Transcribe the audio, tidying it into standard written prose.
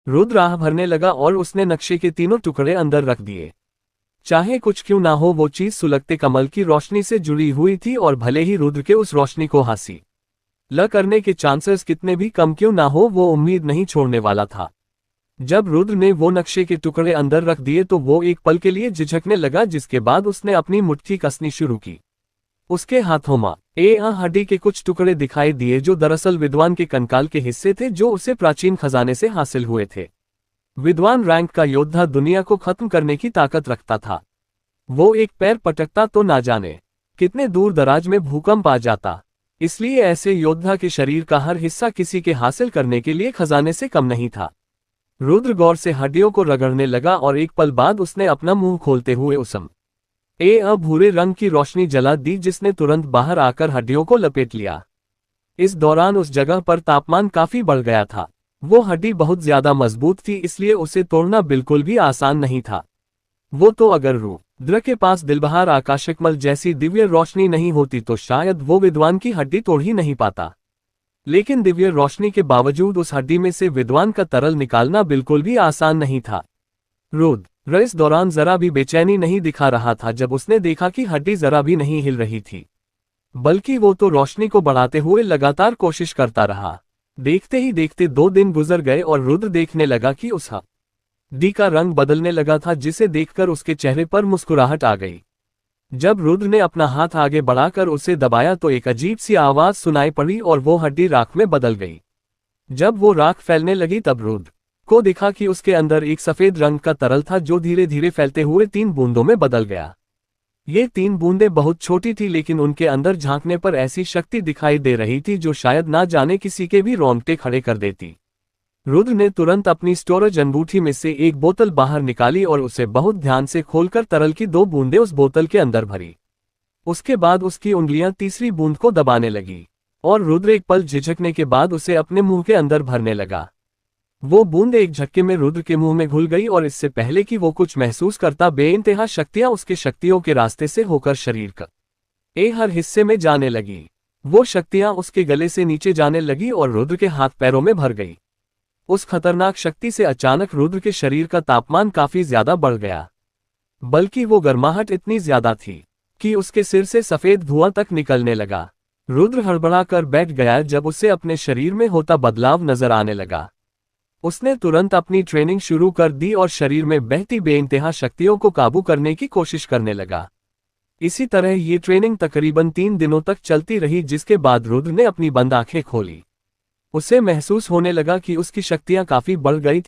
रुद्र आह भरने लगा और उसने नक्शे के तीनों टुकड़े अंदर रख दिए। चाहे कुछ क्यों ना हो, वो चीज सुलगते कमल की रोशनी से जुड़ी हुई थी और भले ही रुद्र के उस रोशनी को हासिल करने के चांसेस कितने भी कम क्यों ना हो, वो उम्मीद नहीं छोड़ने वाला था। जब रुद्र ने वो नक्शे के टुकड़े अंदर रख दिए तो वो एक पल के लिए झिझकने लगा, जिसके बाद उसने अपनी मुट्ठी कसनी शुरू की। उसके हाथों में हड्डी के कुछ टुकड़े दिखाई दिए जो दरअसल विद्वान के कंकाल के हिस्से थे, जो उसे प्राचीन खजाने से हासिल हुए थे। विद्वान रैंक का योद्धा दुनिया को खत्म करने की ताकत रखता था। वो एक पैर पटकता तो ना जाने कितने दूर दराज में भूकंप आ जाता। इसलिए ऐसे योद्धा के शरीर का हर हिस्सा किसी के हासिल करने के लिए खजाने से कम नहीं था। रुद्र गौर से हड्डियों को रगड़ने लगा और एक पल बाद उसने अपना मुंह खोलते हुए उसम भूरे रंग की रोशनी जला दी, जिसने तुरंत बाहर आकर हड्डियों को लपेट लिया। इस दौरान उस जगह पर तापमान काफी बढ़ गया था। वो हड्डी बहुत ज्यादा मजबूत थी, इसलिए उसे तोड़ना बिल्कुल भी आसान नहीं था। वो तो अगर रुद्र के पास दिलबहार आकाशकमल जैसी दिव्य रोशनी नहीं होती तो शायद वो विद्वान की हड्डी तोड़ ही नहीं पाता। लेकिन दिव्य रोशनी के बावजूद उस हड्डी में से विद्वान का तरल निकालना बिल्कुल भी आसान नहीं था। रुद्र इस दौरान जरा भी बेचैनी नहीं दिखा रहा था जब उसने देखा कि हड्डी जरा भी नहीं हिल रही थी, बल्कि वो तो रोशनी को बढ़ाते हुए लगातार कोशिश करता रहा। देखते ही देखते 2 दिन गुजर गए और रुद्र देखने लगा कि उस हड्डी का रंग बदलने लगा था, जिसे देखकर उसके चेहरे पर मुस्कुराहट आ गई। जब रुद्र ने अपना हाथ आगे बढ़ाकर उसे दबाया तो एक अजीब सी आवाज सुनाई पड़ी और वो हड्डी राख में बदल गई। जब वो राख फैलने लगी तब रुद्र को दिखा कि उसके अंदर एक सफेद रंग का तरल था, जो धीरे धीरे फैलते हुए 3 बूंदों में बदल गया। ये 3 बूंदें बहुत छोटी थी, लेकिन उनके अंदर झांकने पर ऐसी शक्ति दिखाई दे रही थी जो शायद ना जाने किसी के भी रोंगटे खड़े कर देती। रुद्र ने तुरंत अपनी स्टोरेज अंगूठी में से एक बोतल बाहर निकाली और उसे बहुत ध्यान से खोलकर तरल की 2 बूंदें उस बोतल के अंदर भरी। उसके बाद उसकी उंगलियां तीसरी बूंद को दबाने लगी और रुद्र एक पल झिझकने के बाद उसे अपने मुंह के अंदर भरने लगा। वो बूंद एक झटके में रुद्र के मुंह में घुल गई और इससे पहले कि वो कुछ महसूस करता, बेइंतहा शक्तियां उसके शक्तियों के रास्ते से होकर शरीर का हर हिस्से में जाने लगी। वो शक्तियां उसके गले से नीचे जाने लगी और रुद्र के हाथ पैरों में भर गई। उस खतरनाक शक्ति से अचानक रुद्र के शरीर का तापमान काफी ज्यादा बढ़ गया, बल्कि वो गर्माहट इतनी ज्यादा थी कि उसके सिर से सफेद धुआं तक निकलने लगा। रुद्र हड़बड़ा कर बैठ गया जब उसे अपने शरीर में होता बदलाव नजर आने लगा। उसने तुरंत अपनी ट्रेनिंग शुरू कर दी और शरीर में बहती बेइंतहा शक्तियों को काबू करने की कोशिश करने लगा। इसी तरह ये ट्रेनिंग तकरीबन 3 दिनों तक चलती रही, जिसके बाद रुद्र ने अपनी बंद आंखें खोली। उसे महसूस होने लगा कि उसकी शक्तियां काफी बढ़ गई।